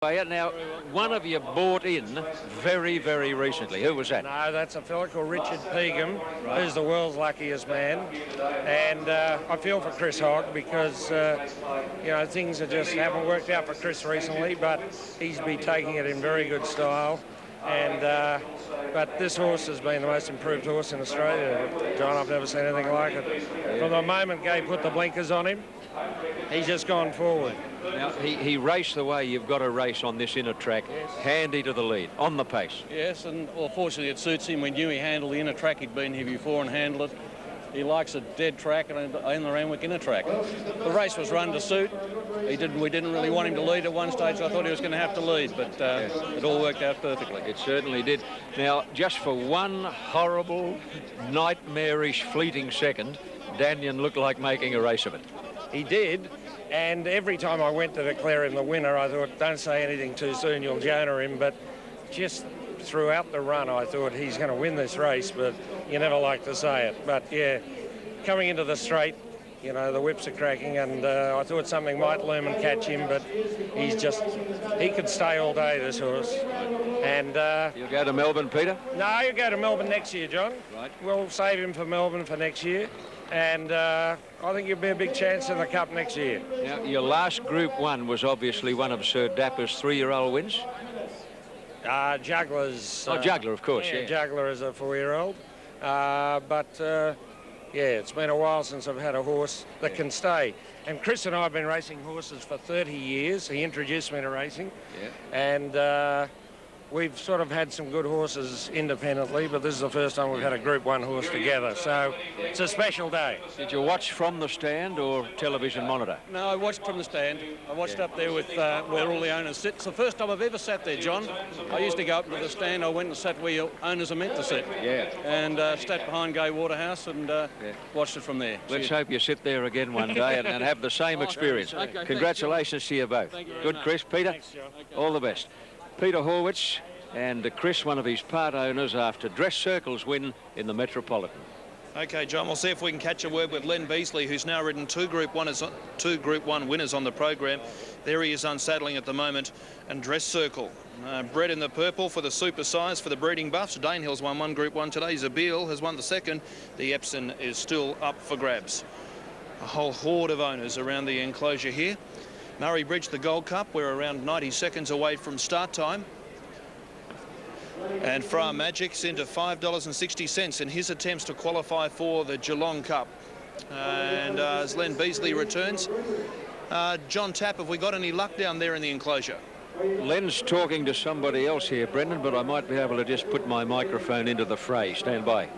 Now, one of you bought in very, very recently. Who was that? No, that's a fella called Richard Pegham, who's the world's luckiest man. And I feel for Chris Hogg because, you know, things just haven't worked out for Chris recently, but he's been taking it in very good style. And but this horse has been the most improved horse in Australia, John. I've never seen anything like it. From the moment Gay put the blinkers on him, he's just gone forward. Now, he raced the way you've got to race on this inner track, yes. Handy to the lead, on the pace. Yes, and well, fortunately it suits him. We knew he handled the inner track. He'd been here before and handled it. He likes a dead track and the Randwick inner track. The race was run to suit. We didn't really want him to lead at one stage. So I thought he was going to have to lead, but it all worked out perfectly. It certainly did. Now, just for one horrible, nightmarish, fleeting second, Daniel looked like making a race of it. He did. And every time I went to declare him the winner, I thought, don't say anything too soon, you'll Jonah him. But just throughout the run, I thought he's going to win this race, but you never like to say it. But, yeah, coming into the straight, you know, the whips are cracking, and I thought something might loom and catch him, but he could stay all day, this horse. And you'll go to Melbourne, Peter? No, you'll go to Melbourne next year, John. Right. We'll save him for Melbourne for next year. And I think you'll be a big chance in the Cup next year. Now, your last Group 1 was obviously one of Sir Dapper's 3-year-old wins? Juggler's... Juggler, of course, yeah. Juggler is a 4-year-old. Yeah, it's been a while since I've had a horse that can stay. And Chris and I have been racing horses for 30 years. He introduced me to racing. Yeah. And we've sort of had some good horses independently, but this is the first time we've had a Group 1 horse together. So it's a special day. Did you watch from the stand or television monitor? No, I watched from the stand. I watched up there with where all the owners sit. It's the first time I've ever sat there, John. I used to go up to the stand. I went and sat where your owners are meant to sit. Yeah. And sat behind Gay Waterhouse and watched it from there. Let's hope you sit there again one day and have the same experience. Okay, congratulations to you both. Thank you Good, much. Chris. Peter, Thanks, John. Okay. All the best. Peter Horwitz and Chris, one of his part owners, after Dress Circle's win in the Metropolitan. Okay, John, we'll see if we can catch a word with Len Beasley, who's now ridden two Group 1 winners on the program. There he is unsaddling at the moment. And Dress Circle, bred in the purple for the super size for the breeding buffs. Danehill's won one Group 1 today. Zabeel has won the second. The Epsom is still up for grabs. A whole horde of owners around the enclosure here. Murray Bridge, the Gold Cup. We're around 90 seconds away from start time. And Fra Magic's into $5.60 in his attempts to qualify for the Geelong Cup. And as Len Beasley returns, John Tapp, have we got any luck down there in the enclosure? Len's talking to somebody else here, Brendan, but I might be able to just put my microphone into the fray. Stand by.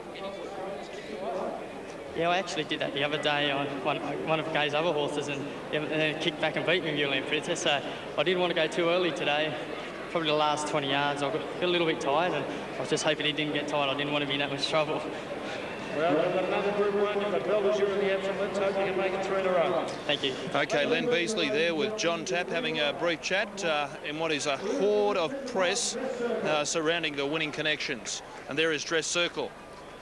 Yeah, I actually did that the other day on one of Gay's other horses and then kicked back and beat me, Mulan Princess. So I didn't want to go too early today. Probably the last 20 yards, I got a little bit tired, and I was just hoping he didn't get tired. I didn't want to be in that much trouble. Well, we've got another Group 1. You've got Belvedere in the Epsom. Let's hope you can make it 3 in a row. Thank you. Okay, Len Beasley there with John Tapp having a brief chat in what is a horde of press surrounding the winning connections. And there is Dress Circle,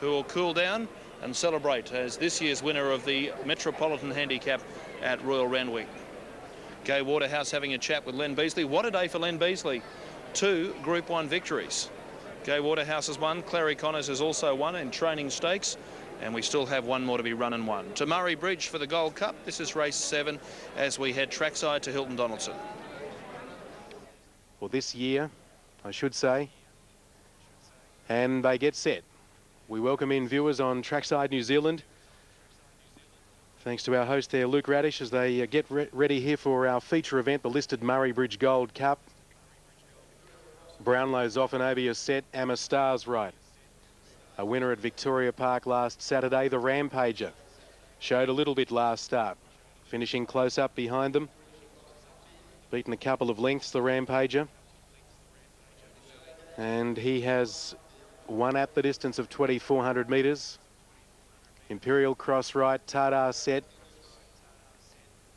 who will cool down and celebrate as this year's winner of the Metropolitan Handicap at Royal Randwick. Gay Waterhouse having a chat with Len Beasley. What a day for Len Beasley. 2 Group 1 victories. Gay Waterhouse has won. Clary Connors has also won in training stakes. And we still have one more to be run and won. To Murray Bridge for the Gold Cup. This is race 7 as we head trackside to Hilton Donaldson. Well, this year, I should say. And they get set. We welcome in viewers on Trackside New Zealand. Thanks to our host there, Luke Radish, as they get ready here for our feature event, the listed Murray Bridge Gold Cup. Brownlow's Ophanobius set, Amma Stars right. A winner at Victoria Park last Saturday, the Rampager. Showed a little bit last start, finishing close up behind them. Beaten a couple of lengths, the Rampager. And he has won at the distance of 2,400 metres. Imperial Cross right, Tadar set.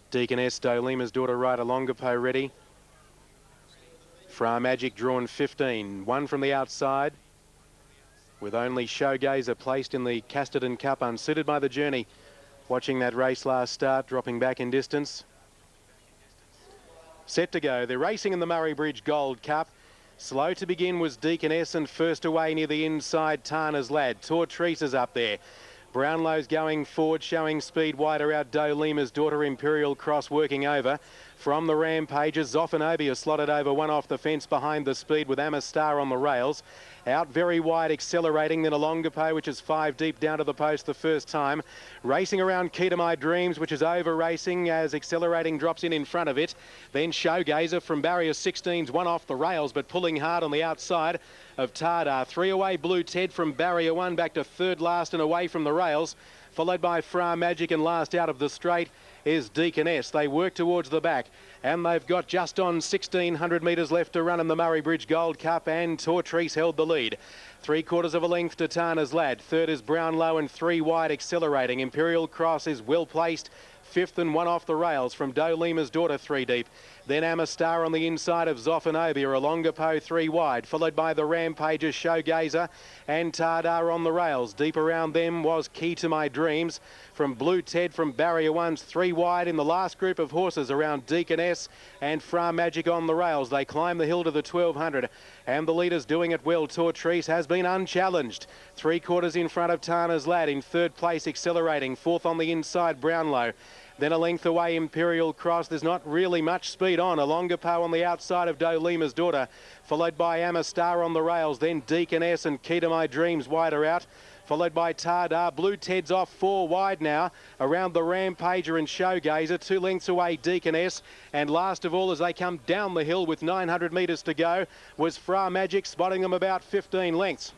Deaconess Dolima's daughter right, Alongapo ready. Fra Magic drawn 15. One from the outside. With only Showgazer placed in the Casterton Cup, unsuited by the journey. Watching that race last start, dropping back in distance. set to go. They're racing in the Murray Bridge Gold Cup. Slow to begin was Deaconess, and first away near the inside, Tana's Lad. Tortrice is up there. Brownlow's going forward, showing speed wider out. Lima's Daughter, Imperial Cross working over. From the Rampages, Zoffanobia slotted over one off the fence behind the speed with Amistar on the rails. Out very wide, accelerating, then a Longapo, which is 5 deep down to the post the first time. Racing around Key to My Dreams, which is over racing as accelerating drops in front of it. Then Showgazer from barrier 16's one off the rails, but pulling hard on the outside of Tardar. 3 away, Blue Ted from barrier 1 back to third last and away from the rails. Followed by Fra Magic, and last out of the straight is Deaconess. They work towards the back, and they've got just on 1,600 metres left to run in the Murray Bridge Gold Cup, and Tortrice held the lead. 3/4 of a length to Tana's Lad. Third is Brownlow, and 3 wide accelerating. Imperial Cross is well placed. 5th and 1 off the rails from Lima's Daughter 3 deep. Then Amistar on the inside of Zoffanobia, a Longapo 3 wide, followed by the Rampages, Showgazer and Tardar on the rails. Deep around them was Key to My Dreams from Blue Ted from barrier 1's 3 wide in the last group of horses around Deaconess and Fra Magic on the rails. They climb the hill to the 1,200 and the leader's doing it well. Tortrice has been unchallenged. 3/4 in front of Tana's Lad, in third place accelerating. 4th on the inside, Brownlow. Then a length away, Imperial Cross. There's not really much speed on. A Longapo on the outside of Lima's Daughter, followed by Amistar on the rails. Then Deaconess and Key to My Dreams wider out, followed by Tardar. Blue Ted's off 4 wide now around the Rampager and Showgazer. 2 lengths away, Deaconess. And last of all, as they come down the hill with 900 metres to go, was Fra Magic, spotting them about 15 lengths.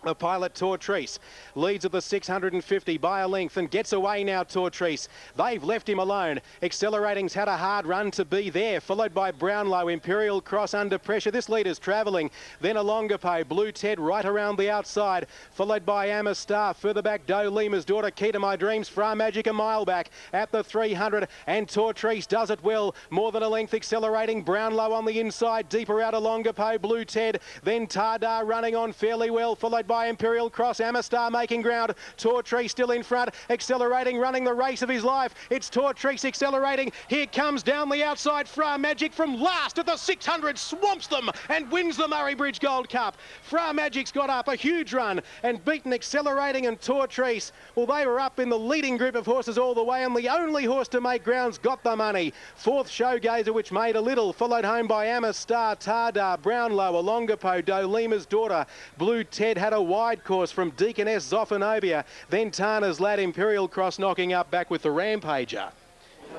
The pilot Tortrice leads at the 650 by a length and gets away now. Tortrice, they've left him alone. Accelerating's had a hard run to be there, followed by Brownlow. Imperial Cross under pressure. This leader's travelling. Then a Longapo, Blue Ted right around the outside, followed by Amistar. Further back, Lima's Daughter, Key to My Dreams. Fra Magic a mile back at the 300, and Tortrice does it well. More than a length accelerating. Brownlow on the inside, deeper out a Longapo, Blue Ted. Then Tardar running on fairly well, followed by Imperial Cross. Amistar making ground. Tortrice still in front, accelerating, running the race of his life. It's Tortrice accelerating. Here comes down the outside Fra Magic from last at the 600, swamps them and wins the Murray Bridge Gold Cup. Fra Magic's got up a huge run and beaten accelerating, and Tortrice, well, they were up in the leading group of horses all the way, and the only horse to make ground's got the money. 4th, Showgazer, which made a little, followed home by Amistar, Tardar, Brownlow, a Longapo, Lima's Daughter. Blue Ted had a wide course from Deaconess, Zoffanobia. Then Tana's Lad, Imperial Cross knocking up back with the Rampager.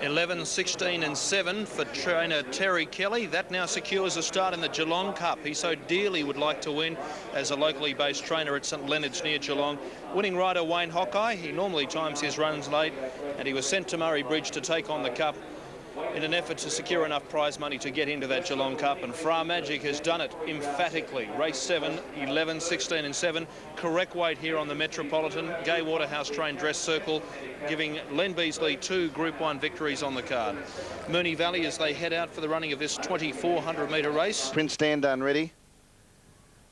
11, 16 and 7 for trainer Terry Kelly. That now secures a start in the Geelong Cup. He so dearly would like to win as a locally based trainer at St Leonard's near Geelong. Winning rider Wayne Hawkeye, he normally times his runs late, and he was sent to Murray Bridge to take on the Cup in an effort to secure enough prize money to get into that Geelong Cup, and Fra Magic has done it emphatically. Race 7, 11, 16 and 7. Correct weight here on the Metropolitan. Gay Waterhouse trained Dress Circle, giving Len Beasley 2 Group 1 victories on the card. Moonee Valley as they head out for the running of this 2,400 metre race. Prince Dandan ready.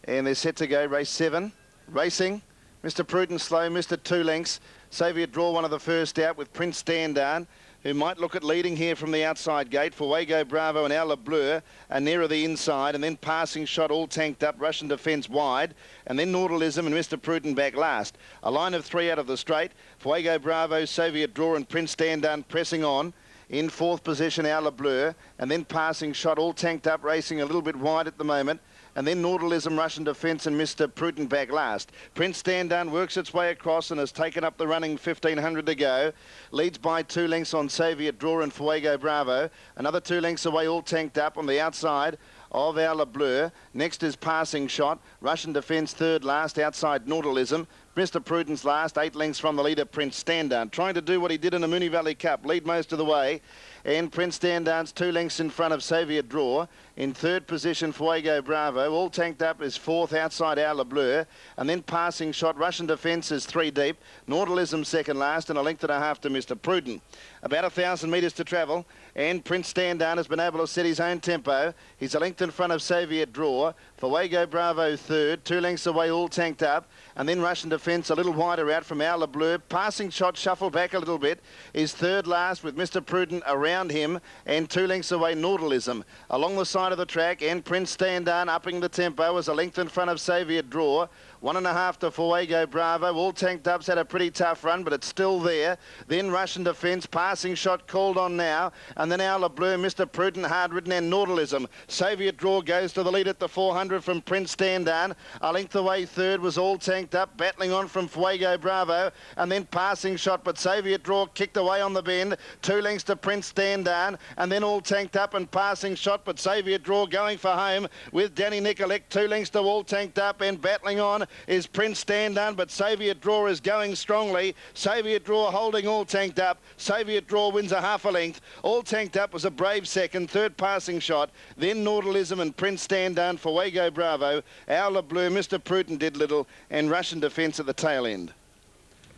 And they're set to go, race 7. Racing, Mr. Prudent slow, Mr. 2 lengths. Soviet Draw one of the first out with Prince Dandan, who might look at leading here from the outside gate. Fuego Bravo and Ala Bleu are nearer the inside, and then Passing Shot all tanked up, Russian Defence wide, and then Nautilism and Mr. Prudent back last. A line of 3 out of the straight. Fuego Bravo, Soviet Draw and Prince Dandan pressing on. In 4th position, Ala Bleu, and then Passing Shot all tanked up, racing a little bit wide at the moment. And then Nautilism, Russian Defence and Mr. Prudent back last. Prince Dandan works its way across and has taken up the running 1,500 to go. Leads by 2 lengths on Soviet Draw and Fuego Bravo. Another 2 lengths away, all tanked up on the outside of Ala Bleu. Next is Passing Shot. Russian Defence third last outside Nautilism. Mr. Prudence last, 8 lengths from the leader, Prince Dandan. Trying to do what he did in the Moonee Valley Cup, lead most of the way. And Prince Dandan's 2 lengths in front of Soviet Draw. In 3rd position, Fuego Bravo. All tanked up is 4th outside Ala Bleu. And then Passing Shot. Russian Defence is 3 deep. Nautilism second last and a length and a half to Mr. Prudent. About 1,000 metres to travel. And Prince Dandan has been able to set his own tempo. He's a length in front of Soviet Draw. Fuego Bravo third. 2 lengths away, all tanked up. And then Russian Defence a little wider out from Ala Bleu. Passing Shot shuffled back a little bit. Is third last with Mr. Prudent around around him, and 2 lengths away Nautilism. Along the side of the track, and Prince Standard upping the tempo as a length in front of Xavier Draw. 1.5 to Fuego Bravo. All Tanked Up's had a pretty tough run, but it's still there. Then Russian Defence, Passing Shot called on now. And then Our Le Bleu, Mr. Prudent, Hard Ridden and Nautilism. Xavier Draw goes to the lead at the 400 from Prince Standard. A length away third was All Tanked Up, battling on from Fuego Bravo. And then Passing Shot, but Xavier Draw kicked away on the bend. 2 lengths to Prince Standard. And then All Tanked Up and Passing Shot, but Xavier Draw going for home with Danny Nicolette. 2 lengths to All Tanked Up, and battling on is Prince Standard, but Xavier Draw is going strongly. Xavier Draw holding All Tanked Up. Xavier Draw wins a half a length. All Tanked Up was a brave second, third Passing Shot, then Nautilism and Prince Standard, Fuego Bravo. Our Le Bleu, Mr. Prudent did little, and Russian Defence at the tail end.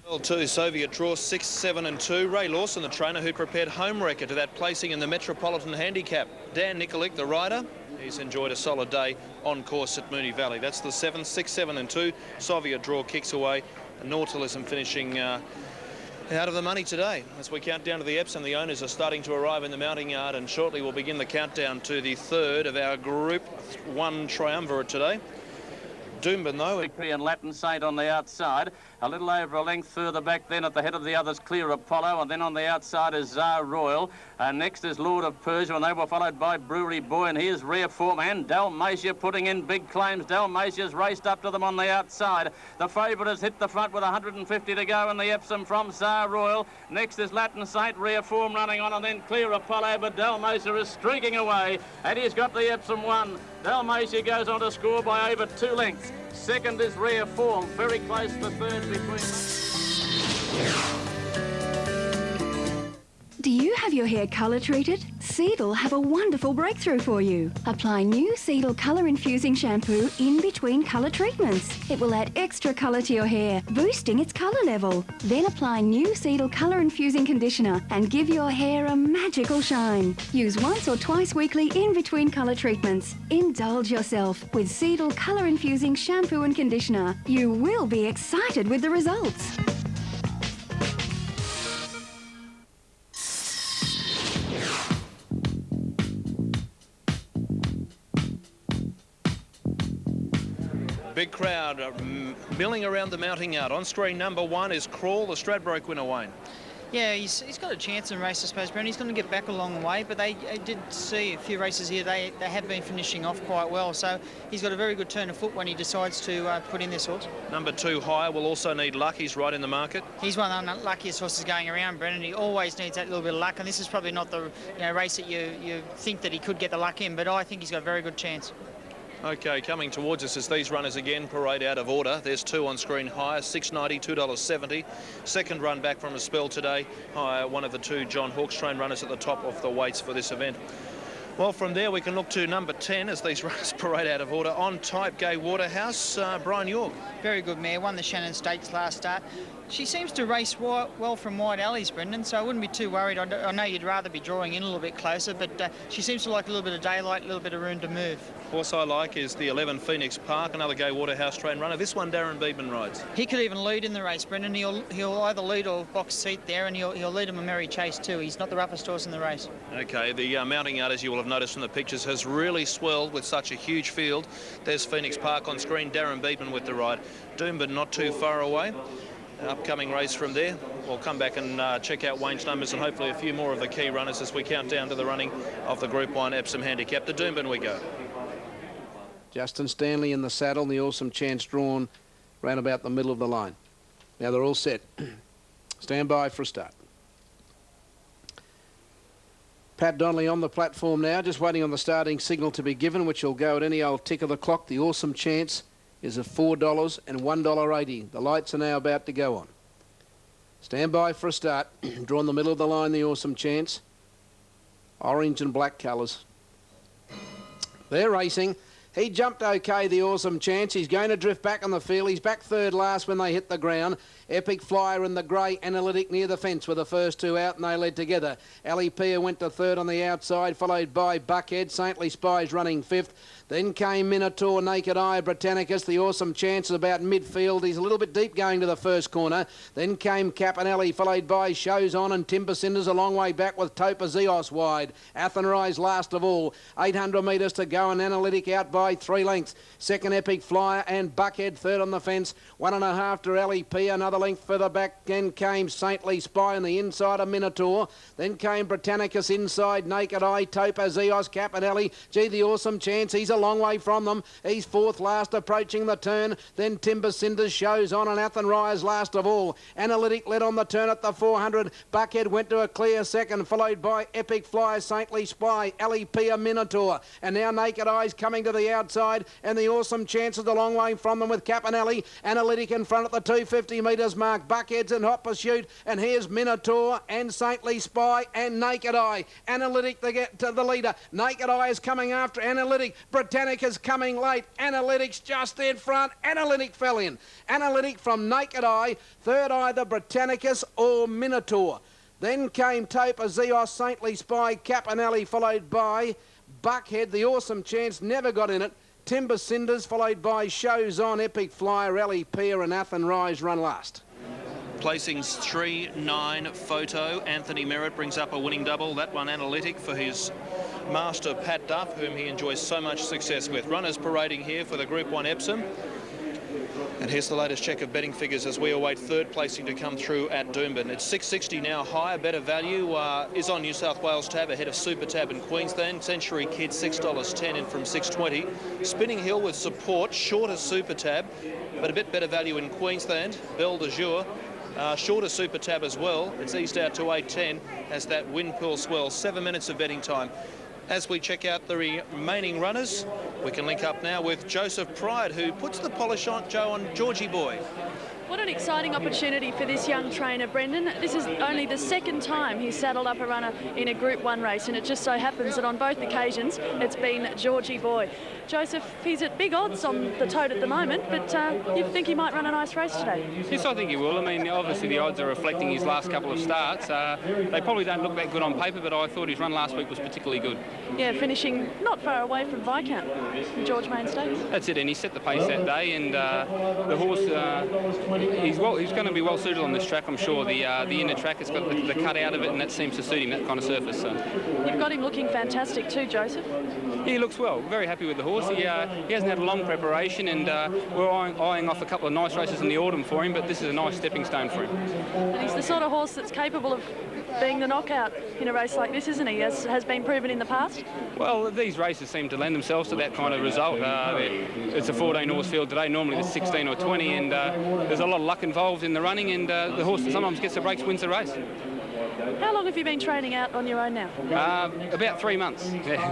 Well, 2, Soviet Draw, 6, 7 and 2. Ray Lawson, the trainer, who prepared home record to that placing in the Metropolitan Handicap. Dan Nicolette, the rider, he's enjoyed a solid day on course at Moonee Valley. That's the 7, 6, 7 and 2. Soviet Draw kicks away. And Nautilism finishing out of the money today. As we count down to the Epsom, the owners are starting to arrive in the mounting yard, and shortly we'll begin the countdown to the third of our Group 1 triumvirate today. Doomben, though. Victory and Latin Saint on the outside. A little over a length further back then at the head of the others, Clear Apollo, and then on the outside is Tsar Royal. Next is Lord of Persia, and they were followed by Brewery Boy, and here's Rare Form and Dalmatia putting in big claims. Dalmatia's raced up to them on the outside. The favourite has hit the front with 150 to go in the Epsom from Tsar Royal. Next is Latin Saint, Rare Form running on, and then Clear Apollo, but Dalmatia is streaking away, and he's got the Epsom won. Dalmatia goes on to score by over 2 lengths. Second is Rare Form, very close to third between. Do you have your hair colour treated? Seedle have a wonderful breakthrough for you. Apply new Seedle colour infusing shampoo in between colour treatments. It will add extra colour to your hair, boosting its colour level. Then apply new Seedle colour infusing conditioner and give your hair a magical shine. Use once or twice weekly in between colour treatments. Indulge yourself with Seedle colour infusing shampoo and conditioner. You will be excited with the results. Big crowd milling around the mounting yard. On screen number 1 is Crawl, the Stradbroke winner, Wayne. Yeah, he's got a chance in race, I suppose, Brendan. He's going to get back a long way, but they did see a few races here. They have been finishing off quite well, so he's got a very good turn of foot when he decides to put in this horse. Number 2, Higher, will also need luck. He's right in the market. He's one of the luckiest horses going around, Brendan. He always needs that little bit of luck, and this is probably not the race that you think that he could get the luck in, but I think he's got a very good chance. Okay, coming towards us as these runners again parade out of order. There's 2 on screen. Higher, $6.90, $2.70. Second run back from a spell today. Higher, one of the 2 John Hawkes train runners at the top of the weights for this event. Well, from there we can look to number 10 as these runners parade out of order. On Type, Gay Waterhouse, Brian York. Very good mare, won the Shannon Stakes last start. She seems to race well from wide alleys, Brendan, so I wouldn't be too worried. I know you'd rather be drawing in a little bit closer, but she seems to like a little bit of daylight, a little bit of room to move. Horse I like is the 11 Phoenix Park, another Gay Waterhouse train runner. This one Darren Beedman rides. He could even lead in the race, Brendan. He'll either lead or box seat there, and he'll lead him a merry chase too. He's not the roughest horse in the race. Okay, the mounting yard, as you will have noticed from the pictures, has really swelled with such a huge field. There's Phoenix Park on screen, Darren Beedman with the ride. Doomben not too far away. Upcoming race from there. We'll come back and check out Wayne's numbers and hopefully a few more of the key runners as we count down to the running of the Group 1 Epsom Handicap. To Doomben we go. Justin Stanley in the saddle, and the Awesome Chance drawn round about the middle of the line. Now they're all set. Stand by for a start. Pat Donnelly on the platform now, just waiting on the starting signal to be given, which will go at any old tick of the clock. The Awesome Chance is of $4 and $1.80. The lights are now about to go on. Stand by for a start. Drawn the middle of the line, the Awesome Chance. Orange and black colours. They're racing. He jumped okay, the Awesome Chance. He's going to drift back on the field. He's back third last when they hit the ground. Epic Flyer and the grey Analytic near the fence were the first two out, and they led together. Ali Pia went to third on the outside, followed by Buckhead. Saintly Spies running fifth. Then came Minotaur, Naked Eye, Britannicus. The Awesome Chance is about midfield. He's a little bit deep going to the first corner. Then came Capanelli, followed by Shows On and Timber Cinders a long way back with Topa Zeos wide. Athenrise last of all. 800 metres to go, and Analytic out by 3 lengths. Second Epic Flyer and Buckhead third on the fence. 1.5 to Ali Pia. Another length further back. Then came Saintly Spy on the inside of Minotaur. Then came Britannicus inside. Naked Eye, Topa Zeos, Capanelli. Gee, the Awesome Chance. He's a long way from them. He's fourth last, approaching the turn. Then Timber Cinders Shows On, and Athenrise last of all. Analytic led on the turn at the 400. Buckhead went to a clear second, followed by Epic Flyer, Saintly Spy, Ali Pia, Minotaur. And now Naked Eyes coming to the outside, and the Awesome Chances a long way from them with Capanelli. Analytic in front at the 250 metres mark. Buckhead's in hot pursuit, and here's Minotaur and Saintly Spy and Naked Eye. Analytic to get to the leader. Naked Eye is coming after Analytic. Britannica's coming late. Analytic's just in front. Analytic fell in. Analytic from Naked Eye. Third either Britannicus or Minotaur. Then came Topa Zeos, Saintly Spy, Capanelli, followed by Buckhead. The Awesome Chance never got in it. Timber Cinders, followed by Shows On, Epic Flyer, Ali Pia and Athenrise run last. Placings 3, 9, Photo. Anthony Merritt brings up a winning double. That one Analytic for his master Pat Duff, whom he enjoys so much success with. Runners parading here for the Group 1 Epsom. And here's the latest check of betting figures as we await third placing to come through at Doomben. It's $6.60 now. Higher, better value is on New South Wales tab ahead of Super Tab in Queensland. Century Kid $6.10 in from $6.20. Spinning Hill with support, shorter Super Tab, but a bit better value in Queensland. Belle de Jour. Shorter Super Tab as well. It's eased out to $8.10 as that Windpool swell. 7 minutes of betting time. As we check out the remaining runners, we can link up now with Joseph Pride, who puts the polish on Georgie Boy. What an exciting opportunity for this young trainer, Brendan. This is only the second time he's saddled up a runner in a Group 1 race, and it just so happens that on both occasions it's been Georgie Boy. Joseph, he's at big odds on the tote at the moment, but you think he might run a nice race today? Yes, I think he will. I mean, obviously the odds are reflecting his last couple of starts. They probably don't look that good on paper, but I thought his run last week was particularly good. Yeah, finishing not far away from Viscount, George Main Stakes. That's it, and he set the pace that day, and the horse, he's going to be well suited on this track, I'm sure. The inner track has got the cut out of it, and that seems to suit him, that kind of surface. So. You've got him looking fantastic too, Joseph. He looks well. Very happy with the horse. He hasn't had a long preparation, and we're eyeing off a couple of nice races in the autumn for him, but this is a nice stepping stone for him. And he's the sort of horse that's capable of being the knockout in a race like this, isn't he? Has been proven in the past. Well, these races seem to lend themselves to that kind of result. It's a 14-horse field today. Normally there's 16 or 20, and there's a lot of luck involved in the running, and the horse that sometimes gets the breaks wins the race. How long have you been training out on your own now? About 3 months. Yeah.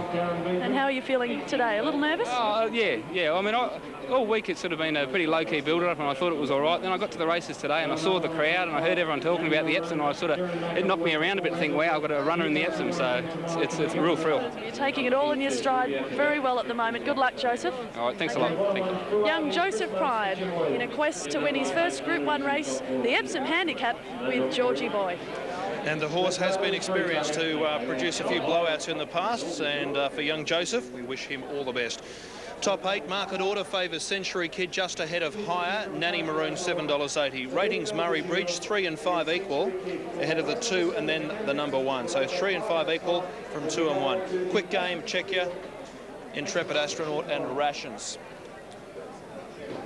And how are you feeling today? A little nervous? Yeah. I mean, all week it's sort of been a pretty low-key build-up, and I thought it was all right. Then I got to the races today, and I saw the crowd, and I heard everyone talking about the Epsom, and it knocked me around a bit to think, wow, I've got a runner in the Epsom, so it's a real thrill. You're taking it all in your stride very well at the moment. Good luck, Joseph. All right, thanks a lot. Thank you. Young Joseph Pride in a quest to win his first Group 1 race, the Epsom Handicap with Georgie Boy. And the horse has been experienced to produce a few blowouts in the past, and for young Joseph, we wish him all the best. Top 8 market order favours Century Kid just ahead of Higher, Nanny Maroon $7.80. Ratings Murray Bridge 3 and 5 equal ahead of the 2 and then the number 1. So 3 and 5 equal from 2 and 1. Quick Game, Czechia, Intrepid Astronaut and Rations.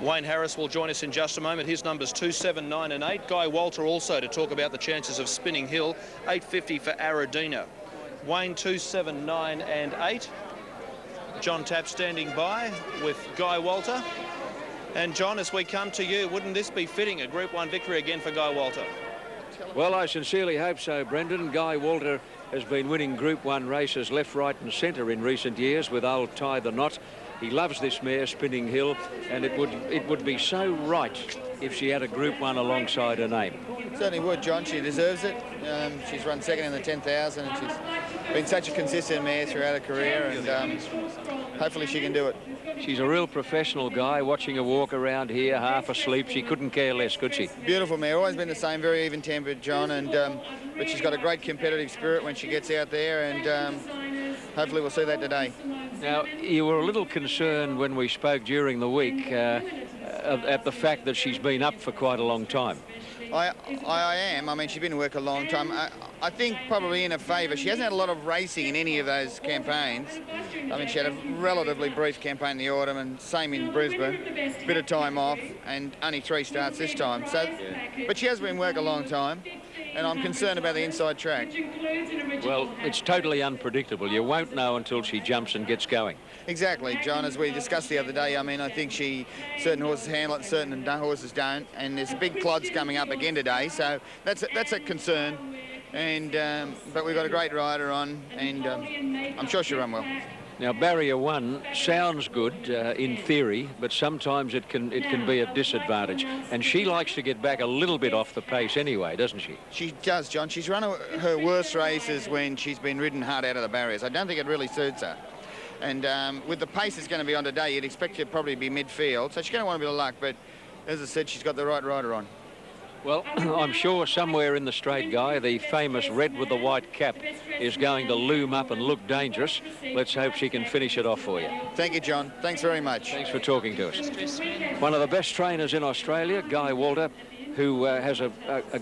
Wayne Harris will join us in just a moment. His numbers 2, 7, 9 and 8. Guy Walter also to talk about the chances of Spinning Hill. 8.50 for Aradina. Wayne 2, 7, 9 and 8. John Tapp standing by with Guy Walter. And John, as we come to you, wouldn't this be fitting, a Group 1 victory again for Guy Walter? Well, I sincerely hope so, Brendan. Guy Walter has been winning Group 1 races left, right and centre in recent years with old Tie the Knot. He loves this mare, Spinning Hill, and it would be so right if she had a Group 1 alongside her name. Certainly would, John. She deserves it. She's run second in the 10,000, and she's been such a consistent mare throughout her career, and hopefully she can do it. She's a real professional guy. Watching her walk around here half asleep, she couldn't care less, could she? Beautiful mare, always been the same, very even-tempered, John, and but she's got a great competitive spirit when she gets out there, and hopefully we'll see that today. Now, you were a little concerned when we spoke during the week at the fact that she's been up for quite a long time. I am. I mean, she's been in work a long time. I think probably in her favour. She hasn't had a lot of racing in any of those campaigns. I mean, she had a relatively brief campaign in the autumn, and same in Brisbane. Bit of time off, and only 3 starts this time. So, but she has been in work a long time, and I'm concerned about the inside track. Well, it's totally unpredictable. You won't know until she jumps and gets going. Exactly, John, as we discussed the other day. I mean, I think certain horses handle it, certain horses don't, and there's big clods coming up again today, so that's a concern. And but we've got a great rider on, and I'm sure she'll run well. Now, barrier 1 sounds good in theory, but sometimes it can be a disadvantage. And she likes to get back a little bit off the pace anyway, doesn't she? She does, John. She's run her worst races when she's been ridden hard out of the barriers. I don't think it really suits her. And with the pace it's going to be on today, you'd expect her to probably be midfield. So she's going to want a bit of luck, but as I said, she's got the right rider on. Well, I'm sure somewhere in the straight, Guy, the famous red with the white cap is going to loom up and look dangerous. Let's hope she can finish it off for you. Thank you, John. Thanks very much. Thanks for talking to us. One of the best trainers in Australia, Guy Walter, who has a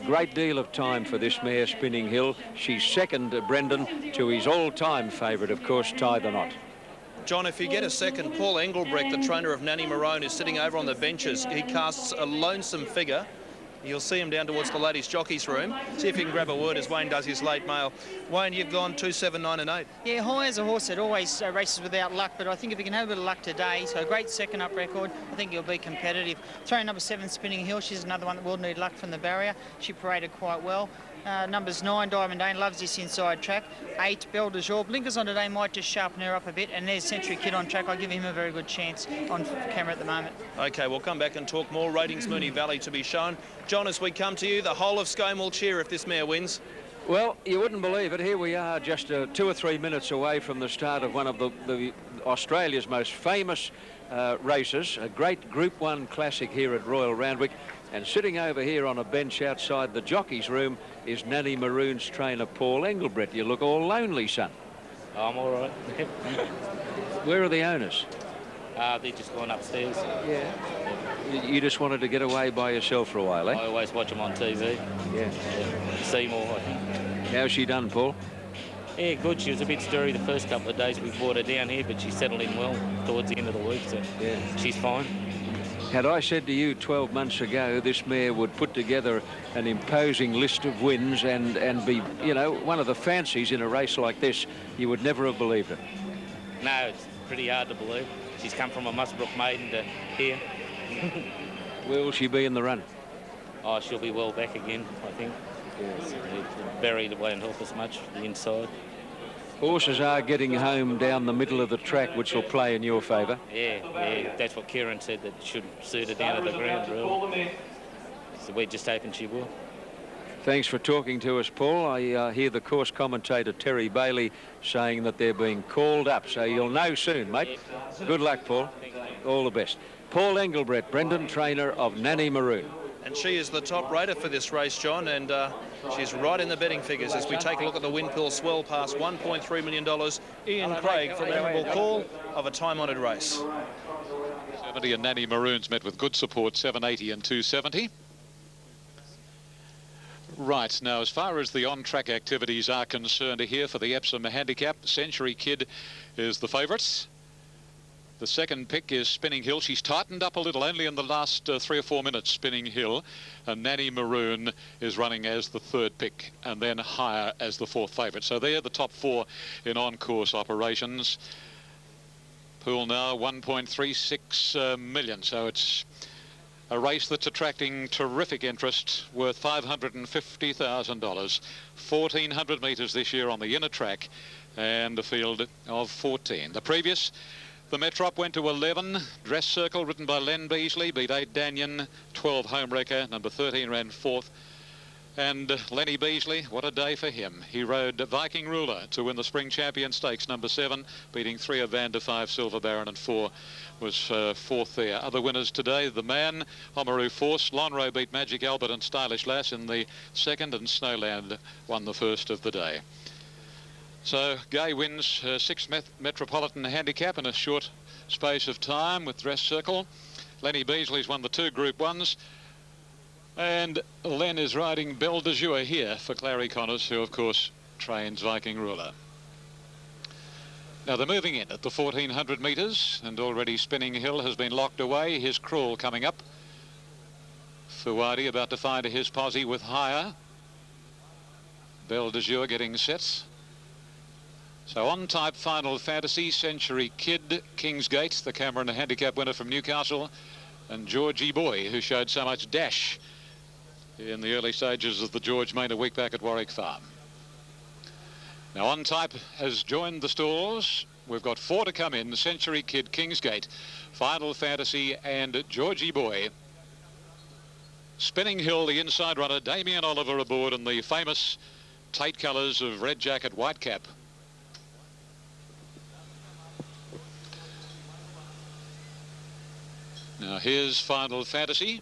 great deal of time for this mare, Spinning Hill. She's second, Brendan, to his all-time favourite, of course, Tie the Knot. John, if you get a second, Paul Engelbrecht, the trainer of Nanny Maroon, is sitting over on the benches. He casts a lonesome figure. You'll see him down towards the ladies' jockeys room. See if you can grab a word as Wayne does his late mail. Wayne, you've gone 2, 7, 9 and 8. Yeah, High is a horse that always races without luck, but I think if he can have a bit of luck today, so a great second up record, I think he'll be competitive. Throwing number 7, Spinning Hill, she's another one that will need luck from the barrier. She paraded quite well. Numbers 9, Diamond Dane, loves this inside track. 8, Belle de Jour. Blinkers on today might just sharpen her up a bit. And there's Century Kid on track. I give him a very good chance on camera at the moment. OK, we'll come back and talk more. Ratings Moonee Valley to be shown. John, as we come to you, the whole of Scone will cheer if this mare wins. Well, you wouldn't believe it. Here we are just 2 or 3 minutes away from the start of one of the Australia's most famous races, a great Group 1 classic here at Royal Randwick. And sitting over here on a bench outside the jockey's room is Nanny Maroon's trainer, Paul Engelbrecht. You look all lonely, son. I'm all right. Where are the owners? They're just going upstairs. Yeah. You just wanted to get away by yourself for a while, eh? I always watch them on TV. Yeah. Seymour, I think. How's she done, Paul? Yeah, good. She was a bit stirry the first couple of days we brought her down here, but she settled in well towards the end of the week, so yeah, she's fine. Had I said to you 12 months ago this mare would put together an imposing list of wins and be, you know, one of the fancies in a race like this, you would never have believed it. No, it's pretty hard to believe. She's come from a Musbrook maiden to here. Where will she be in the run? Oh, she'll be well back again, I think. Yes. Buried won't help us much, the inside. Horses are getting home down the middle of the track, which will play in your favour. Yeah, that's what Kieran said, that should suit her down at the ground, really. So we're just hoping she will. Thanks for talking to us, Paul. I hear the course commentator, Terry Bailey, saying that they're being called up, so you'll know soon, mate. Good luck, Paul. All the best. Paul Engelbrecht, Brendan, trainer of Nanny Maroon. And she is the top rater for this race, John, and she's right in the betting figures as we take a look at the Windpill swell past $1.3 million. Ian Craig for the memorable call of a time-honoured race. 70 and Nanny Maroon's met with good support, 780 and 270. Right, now as far as the on-track activities are concerned here for the Epsom Handicap, Century Kid is the favourite. The second pick is Spinning Hill. She's tightened up a little only in the last 3 or 4 minutes, Spinning Hill. And Nanny Maroon is running as the third pick and then higher as the fourth favourite. So they're the top 4 in on-course operations. Pool now 1.36 million. So it's a race that's attracting terrific interest, worth $550,000. 1,400 metres this year on the inner track and a field of 14. The previous, the Metrop went to 11. Dress Circle, written by Len Beasley, beat 8 Danyon, 12 Homewrecker. Number 13 ran 4th. And Lenny Beasley, what a day for him. He rode Viking Ruler to win the Spring Champion Stakes, number 7, beating 3 of Van der 5, Silver Baron, and 4 was 4th there. Other winners today, The Man, Homaru Force, Lonro beat Magic Albert and Stylish Lass in the 2nd, and Snowland won the 1st of the day. So Gay wins 6th Metropolitan Handicap in a short space of time with Dress Circle. Lenny Beasley's won the 2 Group 1s. And Len is riding Belle de Jour here for Clary Connors, who of course trains Viking Ruler. Now they're moving in at the 1400 metres, and already Spinning Hill has been locked away. Here's Cruel coming up. Fuwadi about to find his posse with Higher. Belle de Jour getting set. So on type Final Fantasy, Century Kid, Kingsgate, the Cameron Handicap winner from Newcastle, and Georgie Boy, who showed so much dash in the early stages of the George Main a week back at Warwick Farm. Now on type has joined the stalls. We've got 4 to come in: Century Kid, Kingsgate, Final Fantasy and Georgie Boy. Spinning Hill, the inside runner, Damien Oliver aboard in the famous Tate colours of red jacket, white cap. Now here's Final Fantasy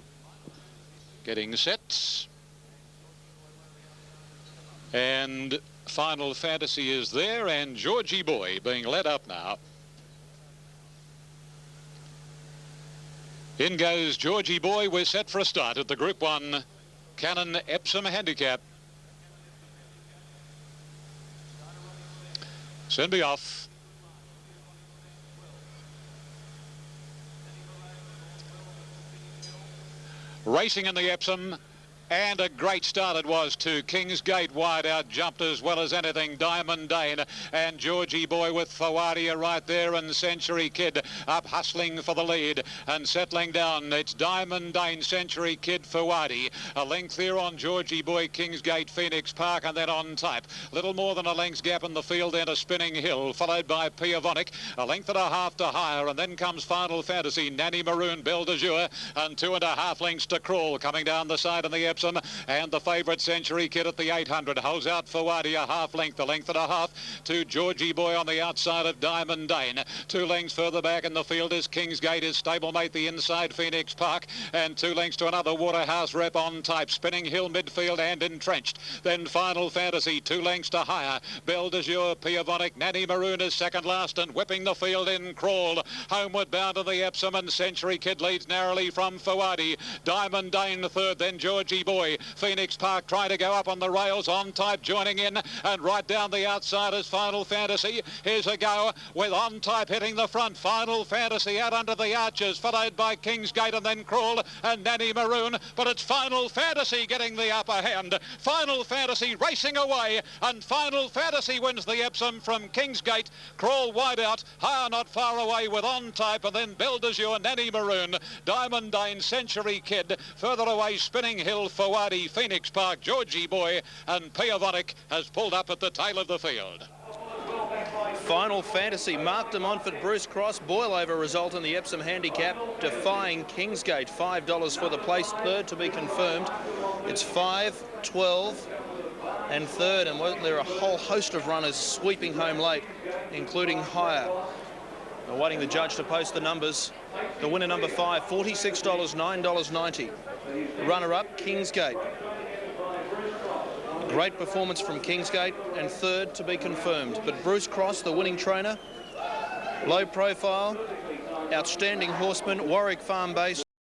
getting set, and Final Fantasy is there, and Georgie Boy being led up now. In goes Georgie Boy. We're set for a start at the Group 1 Cannon Epsom Handicap. Send me off. Racing in the Epsom, and a great start it was too. Kingsgate wide out, jumped as well as anything. Diamond Dane and Georgie Boy with Fawadia right there, and Century Kid up hustling for the lead and settling down. It's Diamond Dane, Century Kid, Fawadi. A length there on Georgie Boy, Kingsgate, Phoenix Park, and then on type. Little more than a length's gap in the field, then a Spinning Hill, followed by Piavonic. A length and a half to Higher, and then comes Final Fantasy, Nanny Maroon, Belle de Jour, and 2.5 lengths to Crawl coming down the side in the Epsom. And the favourite Century Kid at the 800 holds out for Wadi a half length, a length and a half to Georgie Boy on the outside of Diamond Dane. 2 lengths further back in the field is Kingsgate, his stablemate the inside Phoenix Park, and 2 lengths to another Waterhouse Rep on type. Spinning Hill midfield and entrenched. Then Final Fantasy, 2 lengths to Higher. Belle de Jour, Piavonic, Nanny Maroon is second last, and whipping the field in Crawl. Homeward bound to the Epsom, and Century Kid leads narrowly from Fawadi. Diamond Dane third, then Georgie Boy. Phoenix Park trying to go up on the rails, on type joining in, and right down the outside is Final Fantasy. Here's a go with on type hitting the front. Final Fantasy out under the arches, followed by Kingsgate and then Crawl and Nanny Maroon, but it's Final Fantasy getting the upper hand. Final Fantasy racing away, and Final Fantasy wins the Epsom from Kingsgate. Crawl wide out, Higher not far away with on type, and then Belle de Jour, Nanny Maroon, Diamond Dane, Century Kid, further away Spinning Hill, Fawadi, Phoenix Park, Georgie Boy, and Piavonic has pulled up at the tail of the field. Final Fantasy, Mark de Montfort, Bruce Cross, boil over result in the Epsom Handicap, defying Kingsgate. $5 for the place, third to be confirmed. It's 5, 12 and third, and there are a whole host of runners sweeping home late, including Higher. Awaiting the judge to post the numbers. The winner, number 5, $46, $9.90. Runner-up, Kingsgate. Great performance from Kingsgate, and third to be confirmed. But Bruce Cross, the winning trainer, low profile, outstanding horseman, Warwick Farm based.